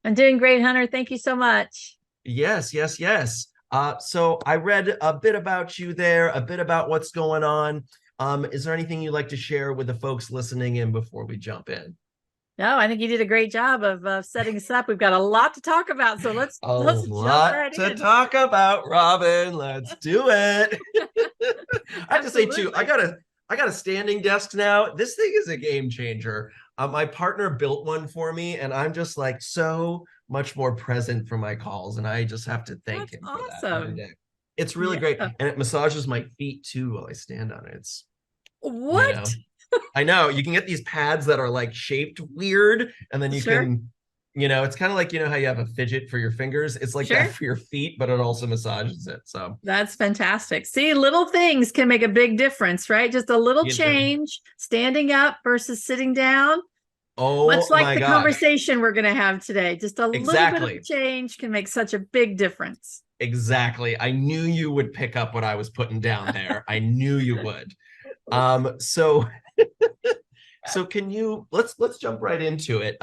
I'm doing great, Hunter. Thank you so much. Yes, yes, yes. So I read a bit about you there, a bit about what's going on. Is there anything you'd like to share with the folks listening in before we jump in? No, I think you did a great job of setting us up. We've got a lot to talk about, so let's A let's jump lot right to in. talk about, Robyn. Let's do it. I have to say too, I Absolutely. got a I got a standing desk now. This thing is a game changer. My partner built one for me, and I'm just like so much more present for my calls, and I just have to thank That's him for that every awesome. day. It's really great, Yeah. and it massages my feet too while I stand on it. It's you What? know, I know you can get these pads that are like shaped weird, and then you Sure. can, it's kind of like how you have a fidget for your fingers. It's like that Sure. for your feet, but it also massages it. So That's fantastic. See, little things can make a big difference, right? Just a little you know, change, standing up versus sitting down. Much oh like my the gosh, conversation we're going to have today, just a little bit of exactly. change can make such a big difference. Exactly. I knew you would pick up what I was putting down there. I knew you would. So can you let's jump right into it.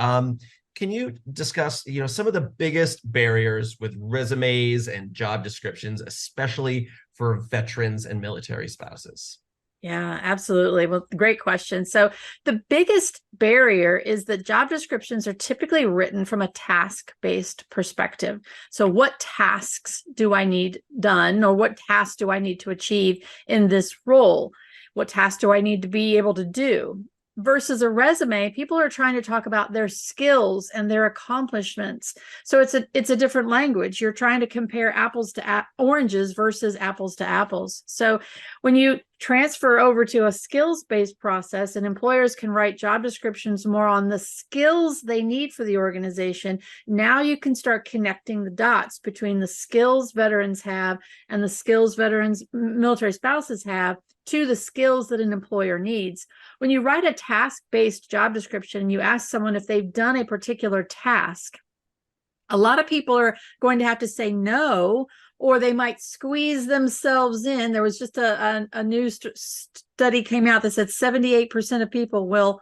Can you discuss, some of the biggest barriers with resumes and job descriptions, especially for veterans and military spouses? Yeah, absolutely. Well, great question. So, the biggest barrier is that job descriptions are typically written from a task based perspective. So, what tasks do I need done, or what tasks do I need to achieve in this role? What tasks do I need to be able to do? Versus a resume, people are trying to talk about their skills and their accomplishments. So it's a different language. You're trying to compare apples to oranges versus apples to apples. So when you transfer over to a skills-based process, and employers can write job descriptions more on the skills they need for the organization, now you can start connecting the dots between the skills veterans have and the skills veterans military spouses have to the skills that an employer needs. When you write a task-based job description and you ask someone if they've done a particular task, a lot of people are going to have to say no, or they might squeeze themselves in. There was just a new study came out that said 78% of people will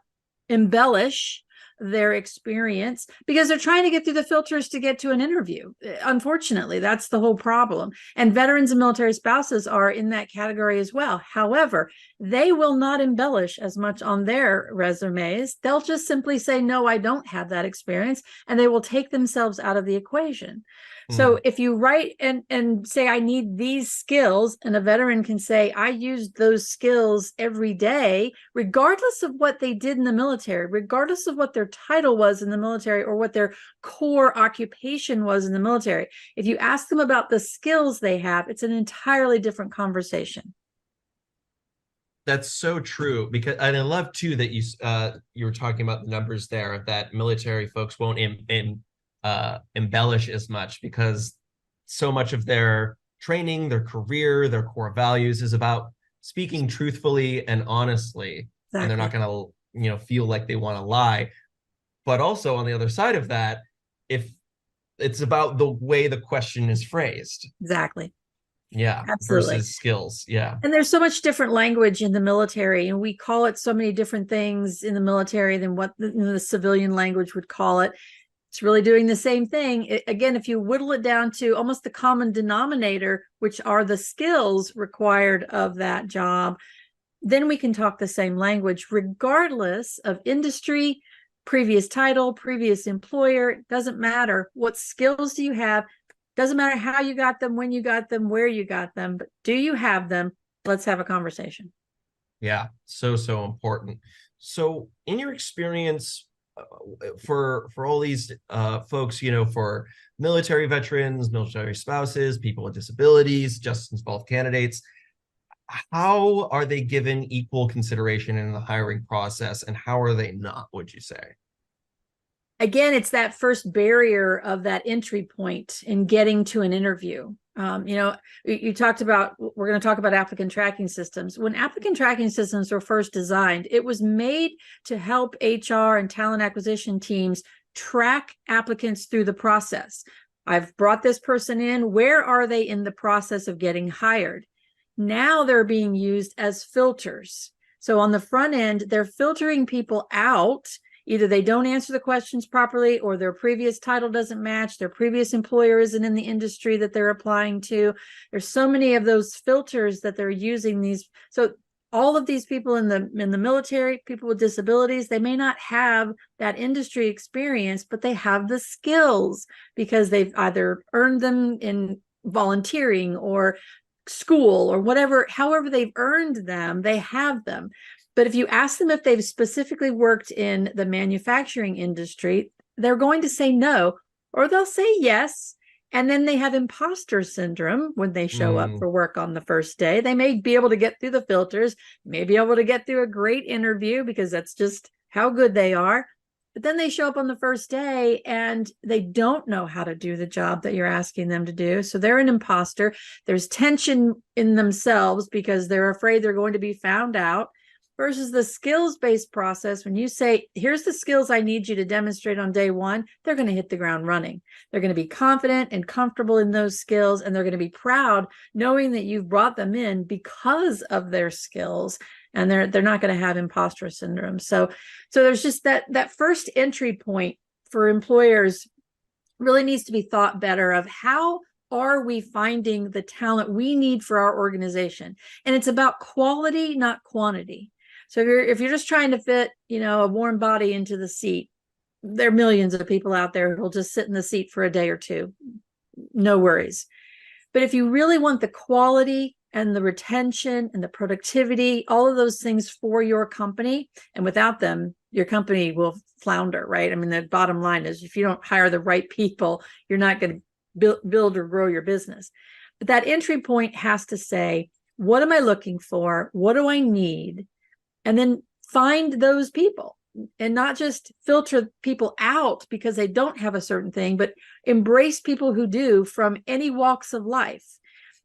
embellish their experience because they're trying to get through the filters to get to an interview. Unfortunately, that's the whole problem. And veterans and military spouses are in that category as well. However, they will not embellish as much on their resumes. They'll just simply say, no, I don't have that experience, and they will take themselves out of the equation. So Mm, if you write and say, I need these skills, and a veteran can say, I used those skills every day, regardless of what they did in the military, regardless of what their title was in the military or what their core occupation was in the military. If you ask them about the skills they have, it's an entirely different conversation. that's so true because, and I love too that you were talking about the numbers there that military folks won't embellish as much because so much of their training, their career, their core values is about speaking truthfully and honestly, and they're not Exactly. going to feel like they want to lie. But also on the other side of that, if it's about the way the question is phrased, Exactly. yeah, Absolutely. versus skills, yeah. And there's so much different language in the military, and we call it so many different things in the military than what the civilian language would call it. It's really doing the same thing. Again, if you whittle it down to almost the common denominator, which are the skills required of that job, then we can talk the same language, regardless of industry, previous title, previous employer. It doesn't matter. What skills do you have? Doesn't matter how you got them, when you got them, where you got them, but do you have them? Let's have a conversation. Yeah, so important. So, in your experience, for all these folks, for military veterans, military spouses, people with disabilities, justice involved candidates, how are they given equal consideration in the hiring process, and how are they not? Would you say? Again, it's that first barrier of that entry point in getting to an interview. You talked about, we're going to talk about applicant tracking systems. When applicant tracking systems were first designed, it was made to help HR and talent acquisition teams track applicants through the process. I've brought this person in. Where are they in the process of getting hired? Now they're being used as filters. So on the front end, they're filtering people out Either they don't answer the questions properly, or their previous title doesn't match, their previous employer isn't in the industry that they're applying to. There's so many of those filters that they're using these. So all of these people in the military, people with disabilities, they may not have that industry experience, but they have the skills because they've either earned them in volunteering or school or whatever, however they've earned them, they have them. But if you ask them if they've specifically worked in the manufacturing industry, they're going to say no, or they'll say yes. And then they have imposter syndrome when they show up for work on the first day. They may be able to get through the filters, may be able to get through a great interview because that's just how good they are. But then they show up on the first day and they don't know how to do the job that you're asking them to do. So they're an imposter. There's tension in themselves because they're afraid they're going to be found out. Versus the skills-based process, when you say, here's the skills I need you to demonstrate on day one, they're going to hit the ground running. They're going to be confident and comfortable in those skills, and they're going to be proud knowing that you've brought them in because of their skills, and they're not going to have imposter syndrome. So there's just that first entry point for employers really needs to be thought better of how are we finding the talent we need for our organization? And it's about quality, not quantity. So if you're just trying to fit, a warm body into the seat, there are millions of people out there who'll just sit in the seat for a day or two. No worries. But if you really want the quality and the retention and the productivity, all of those things for your company, and without them, your company will flounder, right? I mean, the bottom line is if you don't hire the right people, you're not going to build or grow your business. But that entry point has to say, what am I looking for? What do I need? And then find those people and not just filter people out because they don't have a certain thing, but embrace people who do from any walks of life.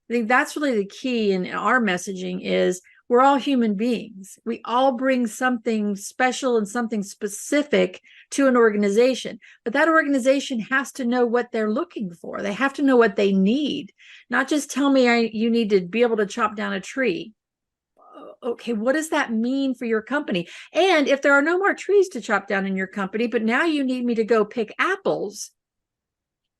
I think that's really the key in our messaging is we're all human beings. We all bring something special and something specific to an organization, but that organization has to know what they're looking for. They have to know what they need, not just tell me you need to be able to chop down a tree. Okay, what does that mean for your company? And if there are no more trees to chop down in your company, but now you need me to go pick apples,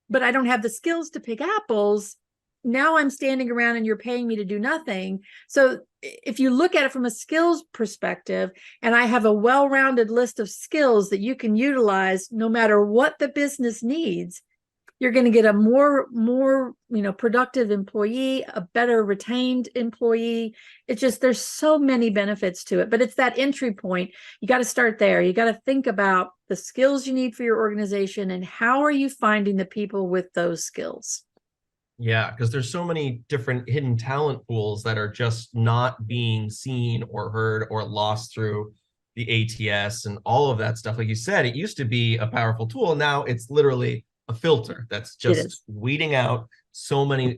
but I don't have the skills to pick apples, now I'm standing around and you're paying me to do nothing. So if you look at it from a skills perspective, and I have a well-rounded list of skills that you can utilize no matter what the business needs, you're going to get a more productive employee, a better retained employee. It's just, there's so many benefits to it, but it's that entry point. You got to start there. You got to think about the skills you need for your organization and how are you finding the people with those skills? Yeah, because there's so many different hidden talent pools that are just not being seen or heard or lost through the ATS and all of that stuff. Like you said, it used to be a powerful tool. Now it's literally a filter that's just weeding out so many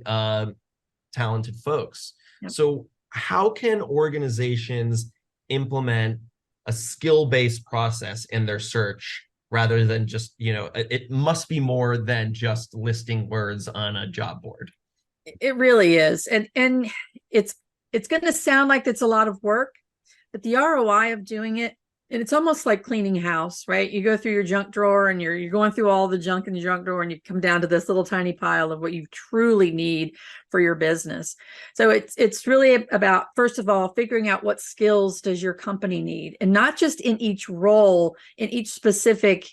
talented folks. Yep. So how can organizations implement a skill-based process in their search rather than just, it must be more than just listing words on a job board? It really is. And it's going to sound like it's a lot of work, but the ROI of doing it, and it's almost like cleaning house, right? You go through your junk drawer and you're going through all the junk in the junk drawer and you come down to this little tiny pile of what you truly need for your business. So it's really about, first of all, figuring out what skills does your company need, and not just in each role, in each specific,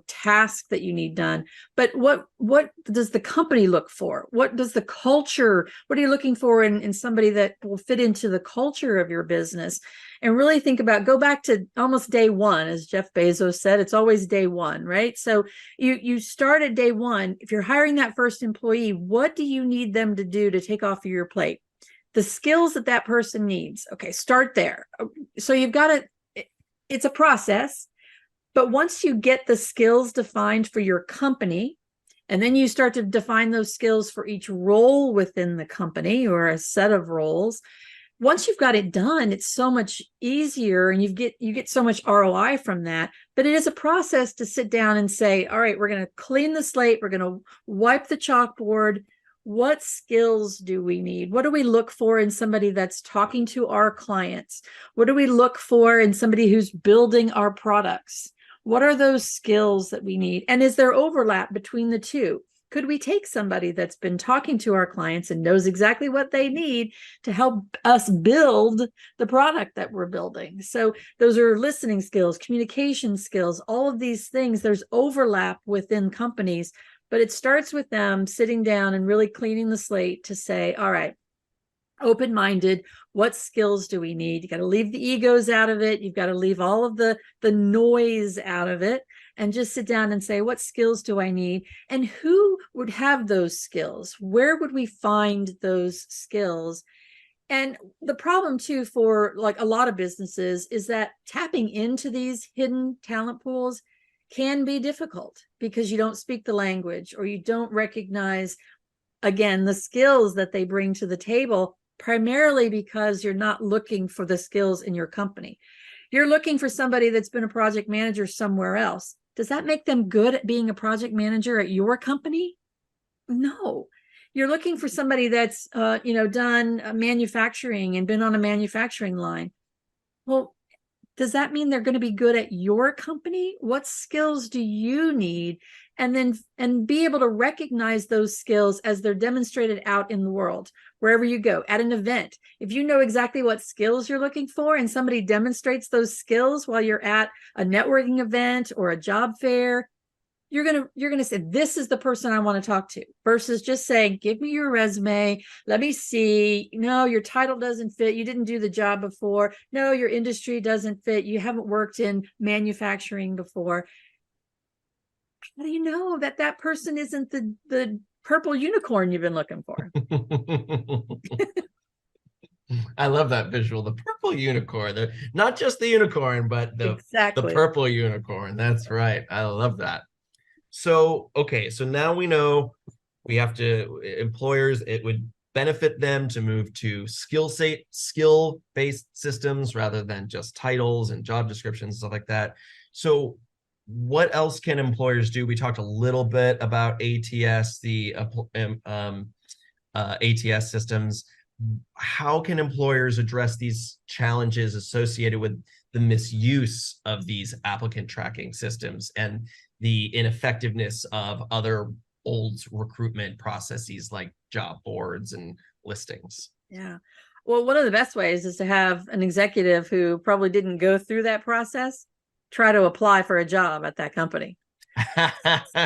task that you need done, but what does the company look for? What does the culture, what are you looking for in somebody that will fit into the culture of your business? And really think about, go back to almost day one, as Jeff Bezos said, it's always day one, right? So you start at day one. If you're hiring that first employee, what do you need them to do to take off of your plate? The skills that person needs. Okay, start there. So you've got it's a process, but once you get the skills defined for your company, and then you start to define those skills for each role within the company or a set of roles, once you've got it done, it's so much easier and you get so much ROI from that. But it is a process to sit down and say, all right, we're going to clean the slate. We're going to wipe the chalkboard. What skills do we need? What do we look for in somebody that's talking to our clients? What do we look for in somebody who's building our products? What are those skills that we need? And is there overlap between the two? Could we take somebody that's been talking to our clients and knows exactly what they need to help us build the product that we're building? So those are listening skills, communication skills, all of these things. There's overlap within companies, but it starts with them sitting down and really cleaning the slate to say, all right, open-minded, what skills do we need? You got to leave the egos out of it. You've got to leave all of the noise out of it and just sit down and say, what skills do I need? And who would have those skills? Where would we find those skills? And the problem too, for like a lot of businesses, is that tapping into these hidden talent pools can be difficult because you don't speak the language, or you don't recognize, again, the skills that they bring to the table, primarily because you're not looking for the skills in your company. You're looking for somebody that's been a project manager somewhere else. Does that make them good at being a project manager at your company? No. You're looking for somebody that's done manufacturing and been on a manufacturing line. Well, does that mean they're going to be good at your company? What skills do you need? And be able to recognize those skills as they're demonstrated out in the world, wherever you go, at an event. If you know exactly what skills you're looking for and somebody demonstrates those skills while you're at a networking event or a job fair, you're going to say, this is the person I want to talk to, versus just saying, give me your resume. Let me see. No, your title doesn't fit. You didn't do the job before. No, your industry doesn't fit. You haven't worked in manufacturing before. How do you know that that person isn't the purple unicorn you've been looking for? I love that visual. The purple unicorn. Not just the unicorn, but the purple unicorn. That's right. I love that. So, okay, so now we know we have to, employers, it would benefit them to move to skill-based systems rather than just titles and job descriptions, stuff like that. So what else can employers do? We talked a little bit about ATS, the ATS systems. How can employers address these challenges associated with the misuse of these applicant tracking systems and the ineffectiveness of other old recruitment processes like job boards and listings? Yeah. Well, one of the best ways is to have an executive who probably didn't go through that process try to apply for a job at that company.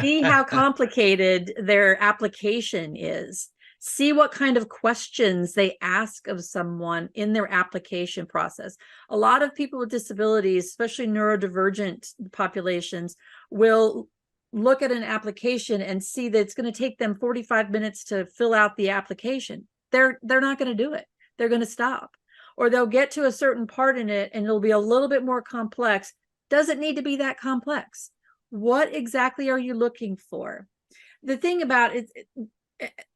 See how complicated their application is. See what kind of questions they ask of someone in their application process. A lot of people with disabilities, especially neurodivergent populations, will look at an application and see that it's going to take them 45 minutes to fill out the application. They're not going to do it. They're going to stop. Or they'll get to a certain part in it and it'll be a little bit more complex. Doesn't need to be that complex. What exactly are you looking for? The thing about it,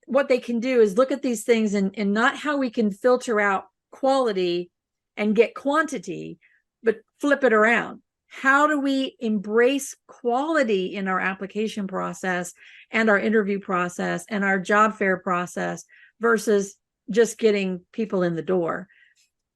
what they can do is look at these things and not how we can filter out quality and get quantity, but flip it around. How do we embrace quality in our application process and our interview process and our job fair process versus just getting people in the door?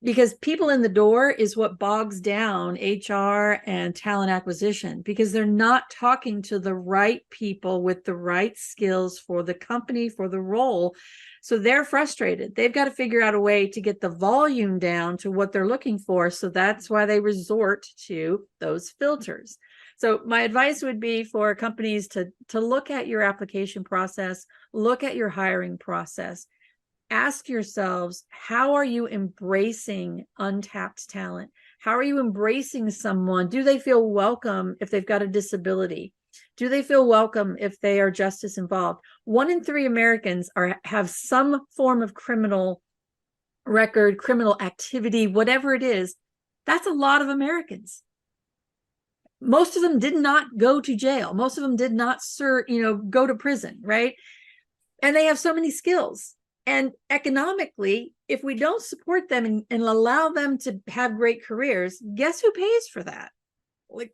Because people in the door is what bogs down HR and talent acquisition, because they're not talking to the right people with the right skills for the company, for the role. So they're frustrated. They've got to figure out a way to get the volume down to what they're looking for. So that's why they resort to those filters. So my advice would be for companies to look at your application process, look at your hiring process. Ask yourselves, how are you embracing untapped talent? How are you embracing someone? Do they feel welcome if they've got a disability? Do they feel welcome if they are justice involved? 1 in 3 Americans have some form of criminal record, criminal activity, whatever it is. That's a lot of Americans. Most of them did not go to jail. Most of them did not go to prison, right? And they have so many skills. And economically, if we don't support them and allow them to have great careers, guess who pays for that? Like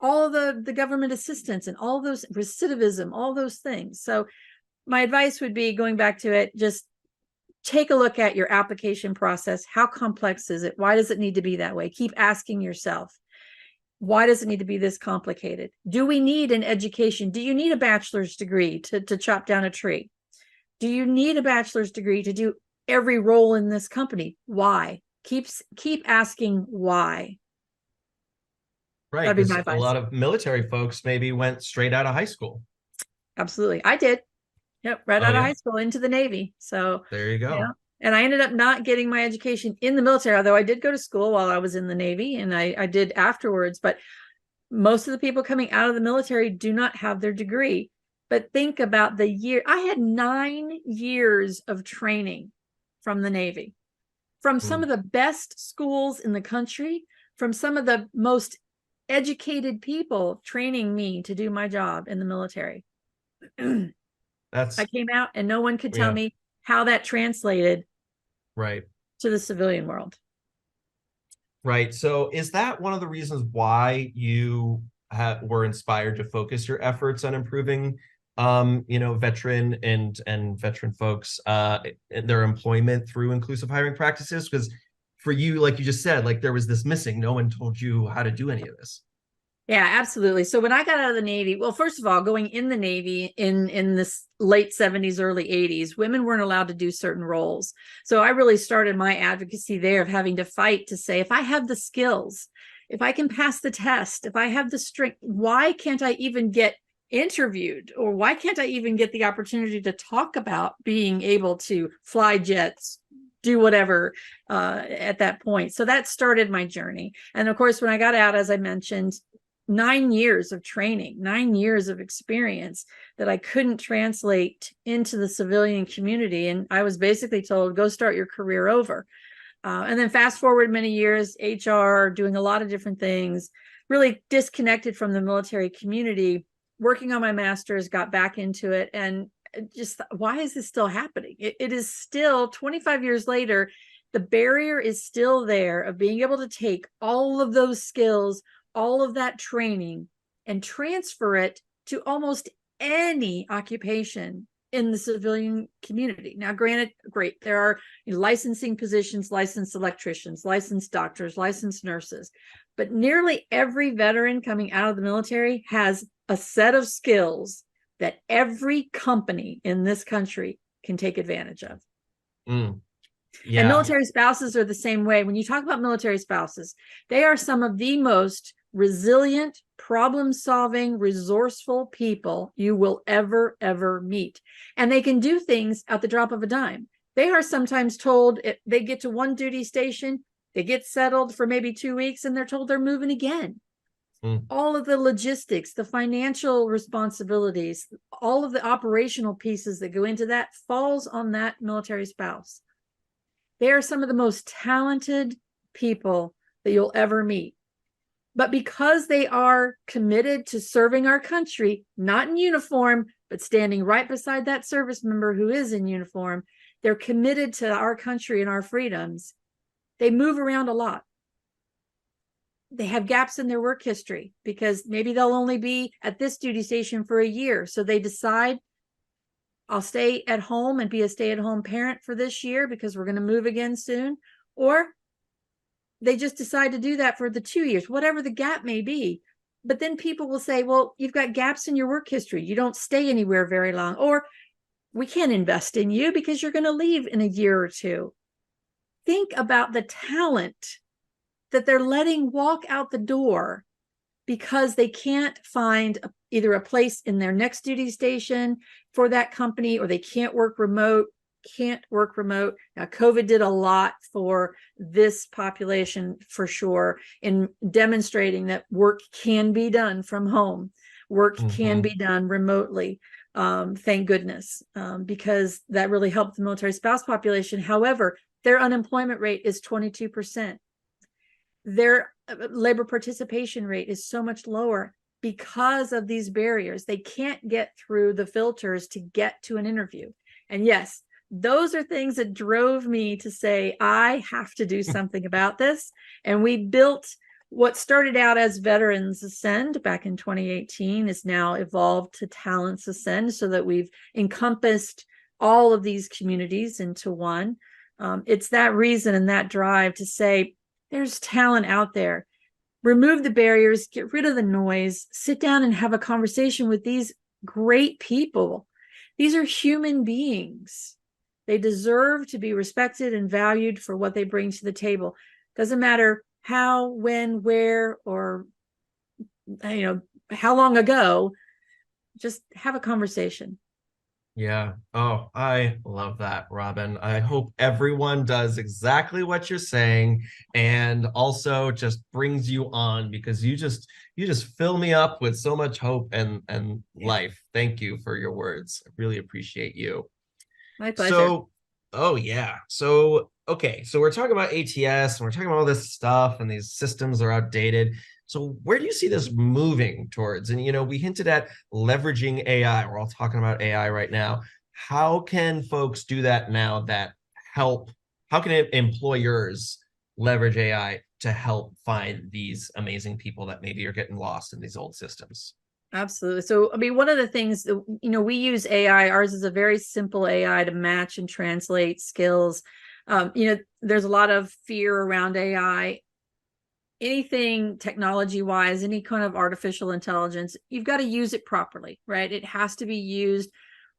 all the government assistance and all those recidivism, all those things. So my advice would be, going back to it, just take a look at your application process. How complex is it? Why does it need to be that way? Keep asking yourself. Why does it need to be this complicated? Do we need an education? Do you need a bachelor's degree to chop down a tree? Do you need a bachelor's degree to do every role in this company? Why? Keep asking why. Right, That'd be because my a advice. lot of military folks maybe went straight out of high school. Absolutely. I did. Yep. Right Oh out of yeah, high school into the Navy. So, there you yeah. go. And I ended up not getting my education in the military, although I did go to school while I was in the Navy and I did afterwards. But most of the people coming out of the military do not have their degree. But think about the year. I had 9 years of training from the Navy, from some Mm. of the best schools in the country, from some of the most educated people training me to do my job in the military. I That's came out and no one could tell yeah, me how that translated right. to the civilian world. Right. So is that one of the reasons why you were inspired to focus your efforts on improving, veteran and veteran folks, their employment through inclusive hiring practices? Because for you, like you just said, like there was this missing. No one told you how to do any of this. Yeah, absolutely. So when I got out of the Navy, well, first of all, going in the Navy in this late 70s, early 80s, women weren't allowed to do certain roles. So I really started my advocacy there of having to fight to say, if I have the skills, if I can pass the test, if I have the strength, why can't I even get interviewed? Or why can't I even get the opportunity to talk about being able to fly jets, do whatever at that point? So that started my journey. And of course, when I got out, as I mentioned, 9 years of training, 9 years of experience that I couldn't translate into the civilian community. And I was basically told, go start your career over. And then fast forward many years, HR, doing a lot of different things, really disconnected from the military community, working on my master's, got back into it. And just, why is this still happening? It is still 25 years later. The barrier is still there of being able to take all of those skills, all of that training, and transfer it to almost any occupation in the civilian community. Now, granted, great, there are licensing positions, licensed electricians, licensed doctors, licensed nurses, but nearly every veteran coming out of the military has a set of skills that every company in this country can take advantage of. Mm, And yeah. military spouses are the same way. When you talk about military spouses, they are some of the most resilient, problem-solving, resourceful people you will ever meet. And they can do things at the drop of a dime. They are sometimes told, they get to one duty station, they get settled for maybe 2 weeks, and they're told they're moving again. Mm, All of the logistics, the financial responsibilities, all of the operational pieces that go into that falls on that military spouse. They are some of the most talented people that you'll ever meet. But because they are committed to serving our country, not in uniform, but standing right beside that service member who is in uniform, they're committed to our country and our freedoms. They move around a lot. They have gaps in their work history because maybe they'll only be at this duty station for a year. So they decide, I'll stay at home and be a stay-at-home parent for this year because we're going to move again soon. Or they just decide to do that for the 2 years, whatever the gap may be. But then people will say, well, you've got gaps in your work history. You don't stay anywhere very long. Or we can't invest in you because you're going to leave in a year or two. Think about the talent that they're letting walk out the door because they can't find either a place in their next duty station for that company, or they can't work remote. Now, COVID did a lot for this population for sure in demonstrating that work can be done from home. Work can be done remotely. Thank goodness, because that really helped the military spouse population. However, their unemployment rate is 22%. Their labor participation rate is so much lower because of these barriers. They can't get through the filters to get to an interview. And yes, those are things that drove me to say, I have to do something about this. And we built what started out as Veterans Ascend back in 2018 is now evolved to Talents Ascend, so that we've encompassed all of these communities into one. It's that reason and that drive to say, there's talent out there. remove the barriers, get rid of the noise, sit down and have a conversation with these great people. These are human beings. They deserve to be respected and valued for what they bring to the table. Doesn't matter how, when, where, or how long ago. Just have a conversation. Yeah. Oh, I love that, Robyn. I hope everyone does exactly what you're saying and also just brings you on, because you just fill me up with so much hope and life. Thank you for your words. I really appreciate you. My pleasure. So, oh yeah. So, okay. So we're talking about ATS and we're talking about all this stuff and these systems are outdated. So where do you see this moving towards? And, we hinted at leveraging AI. We're all talking about AI right now. How can folks do that now that help? How can employers leverage AI to help find these amazing people that maybe are getting lost in these old systems? Absolutely. So, I mean, one of the things, we use AI. Ours is a very simple AI to match and translate skills. There's a lot of fear around AI. Anything technology wise, any kind of artificial intelligence, you've got to use it properly, right? It has to be used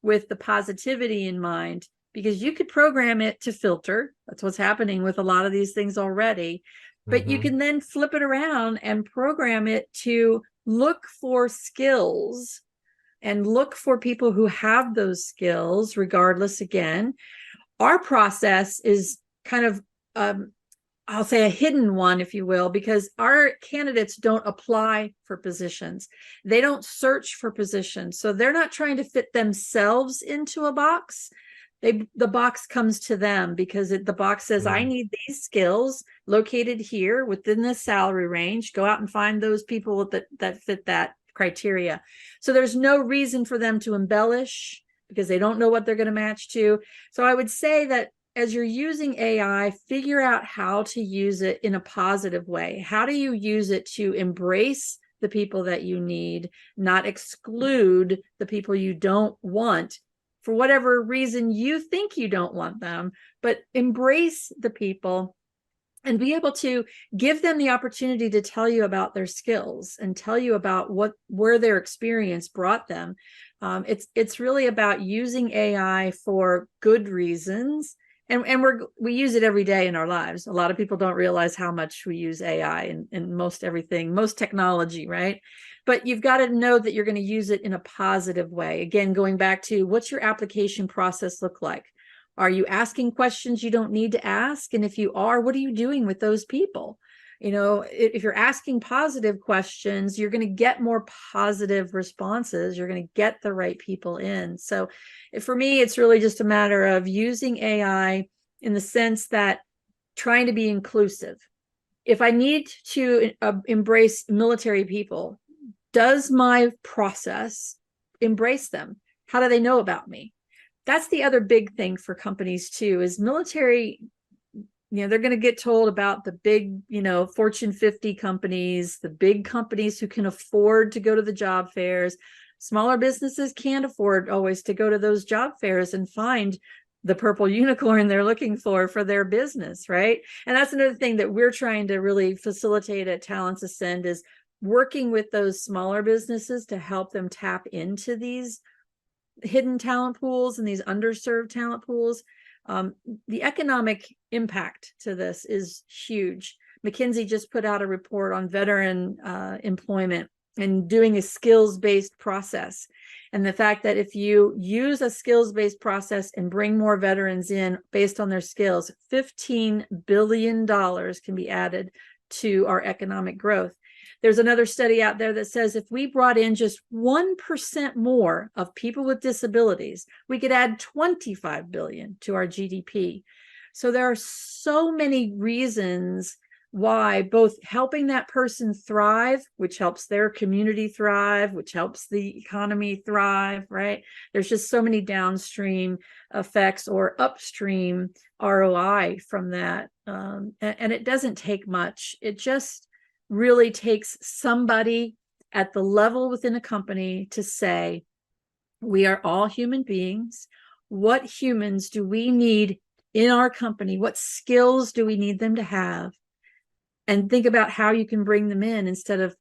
with the positivity in mind, because you could program it to filter. That's what's happening with a lot of these things already. But you can then flip it around and program it to look for skills and look for people who have those skills, regardless. Again, our process is kind of, I'll say, a hidden one, if you will, because our candidates don't apply for positions. They don't search for positions. So they're not trying to fit themselves into a box. The box comes to them because the box says, I need these skills located here within this salary range. Go out and find those people that fit that criteria. So there's no reason for them to embellish because they don't know what they're going to match to. So I would say that as you're using AI, figure out how to use it in a positive way. How do you use it to embrace the people that you need, not exclude the people you don't want for whatever reason you think you don't want them, but embrace the people and be able to give them the opportunity to tell you about their skills and tell you about where their experience brought them. It's really about using AI for good reasons. And we use it every day in our lives. A lot of people don't realize how much we use AI in most everything, most technology, right? But you've got to know that you're going to use it in a positive way. Again, going back to, what's your application process look like? Are you asking questions you don't need to ask? And if you are, what are you doing with those people? If you're asking positive questions, you're going to get more positive responses. You're going to get the right people in. So for me, it's really just a matter of using AI in the sense that trying to be inclusive. If I need to embrace military people, does my process embrace them? How do they know about me? That's the other big thing for companies too, is military, they're going to get told about the big, Fortune 50 companies, the big companies who can afford to go to the job fairs. Smaller businesses can't afford always to go to those job fairs and find the purple unicorn they're looking for their business, right? And that's another thing that we're trying to really facilitate at Talents Ascend, is working with those smaller businesses to help them tap into these hidden talent pools and these underserved talent pools. The economic impact to this is huge. McKinsey just put out a report on veteran employment and doing a skills-based process. And the fact that if you use a skills-based process and bring more veterans in based on their skills, $15 billion can be added to our economic growth. There's another study out there that says if we brought in just 1% more of people with disabilities, we could add 25 billion to our GDP. So there are so many reasons why both helping that person thrive, which helps their community thrive, which helps the economy thrive, right? There's just so many downstream effects or upstream ROI from that. And it doesn't take much. It just really takes somebody at the level within a company to say, we are all human beings. What humans do we need in our company? What skills do we need them to have? and think about how you can bring them in instead of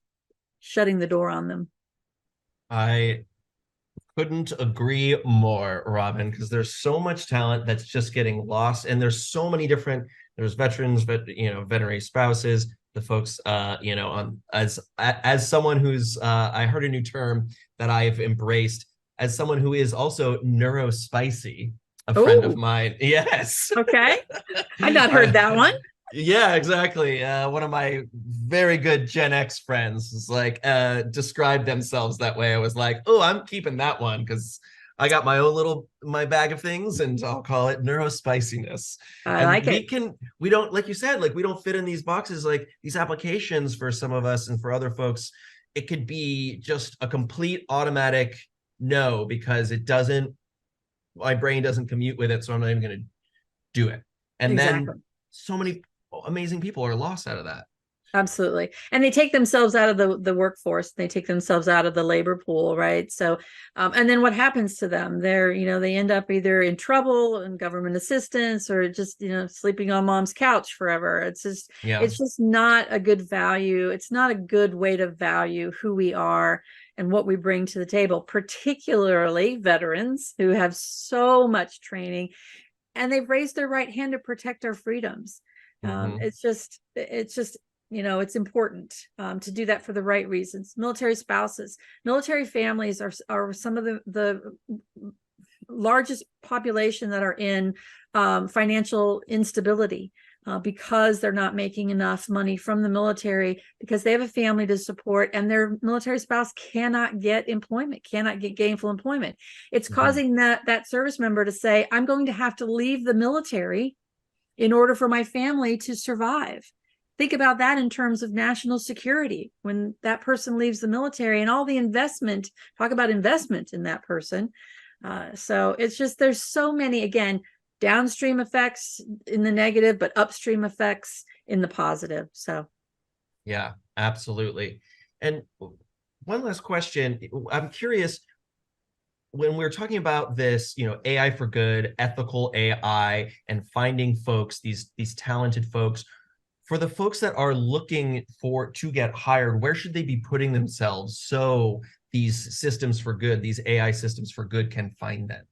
shutting the door on them. I couldn't agree more, Robyn, because there's so much talent that's just getting lost, and there's so many different. There's veterans, but veterinary spouses, the folks, on as someone who's, I heard a new term that I've embraced as someone who is also neurospicy, a friend of Oh, mine. Yes. okay. I not heard that one. Yeah, exactly. One of my very good Gen X friends was like, described themselves that way. I was like, oh, I'm keeping that one because I got my bag of things, and I'll call it neurospiciness. I And like it. we don't, like you said, like we don't fit in these boxes, like these applications for some of us and for other folks. It could be just a complete automatic no, because my brain doesn't commute with it. So I'm not even going to do it. And Exactly. then so many amazing people are lost out of that. Absolutely. And they take themselves out of the workforce. They take themselves out of the labor pool, right? So, and then what happens to them? They end up either in trouble and government assistance, or just, sleeping on mom's couch forever. Yeah. It's just not a good value. It's not a good way to value who we are and what we bring to the table, particularly veterans who have so much training and they've raised their right hand to protect our freedoms. Mm-hmm. It's important to do that for the right reasons. Military spouses, military families are some of the largest population that are in financial instability because they're not making enough money from the military, because they have a family to support and their military spouse cannot get employment, cannot get gainful employment. It's causing that service member to say, I'm going to have to leave the military in order for my family to survive. Think about that in terms of national security. When that person leaves the military and all the investment, talk about investment in that person. So it's just, there's so many, again, downstream effects in the negative, but upstream effects in the positive. So. Yeah, absolutely. And one last question. I'm curious, when we're talking about this, AI for good, ethical AI, and finding folks, these talented folks, for the folks that are looking to get hired, where should they be putting themselves so these systems for good, these AI systems for good, can find them?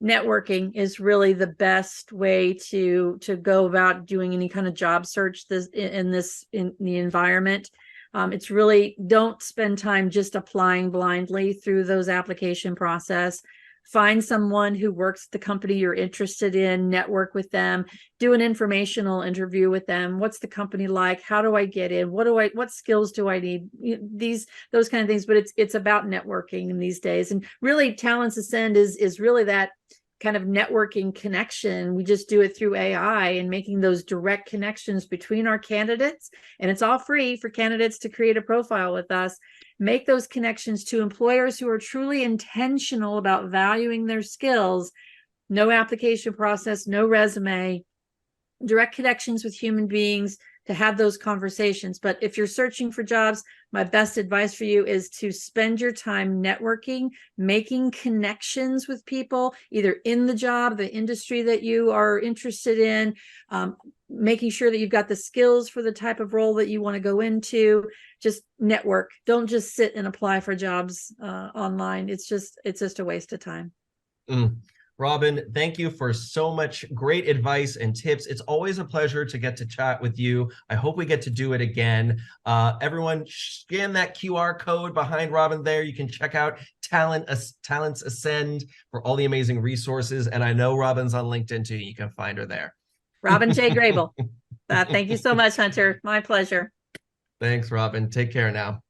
Networking is really the best way to go about doing any kind of job search in the environment. It's really, don't spend time just applying blindly through those application process. Find someone who works at the company you're interested in, network with them, do an informational interview with them. What's the company like? How do I get in? What skills do I need? Those kind of things. But it's about networking in these days. And really, Talents Ascend is really that kind of networking connection. We just do it through AI and making those direct connections between our candidates. And it's all free for candidates to create a profile with us. Make those connections to employers who are truly intentional about valuing their skills. No application process, no resume, direct connections with human beings to have those conversations. But if you're searching for jobs, my best advice for you is to spend your time networking, making connections with people, either in the job, the industry that you are interested in, making sure that you've got the skills for the type of role that you want to go into. Just network. Don't just sit and apply for jobs online. It's just a waste of time. Robyn, thank you for so much great advice and tips. It's always a pleasure to get to chat with you. I hope we get to do it again. Everyone, scan that QR code behind Robyn there. You can check out Talents Ascend for all the amazing resources. And I know Robyn's on LinkedIn too. You can find her there. Robyn J. Grable. Thank you so much, Hunter. My pleasure. Thanks, Robyn. Take care now.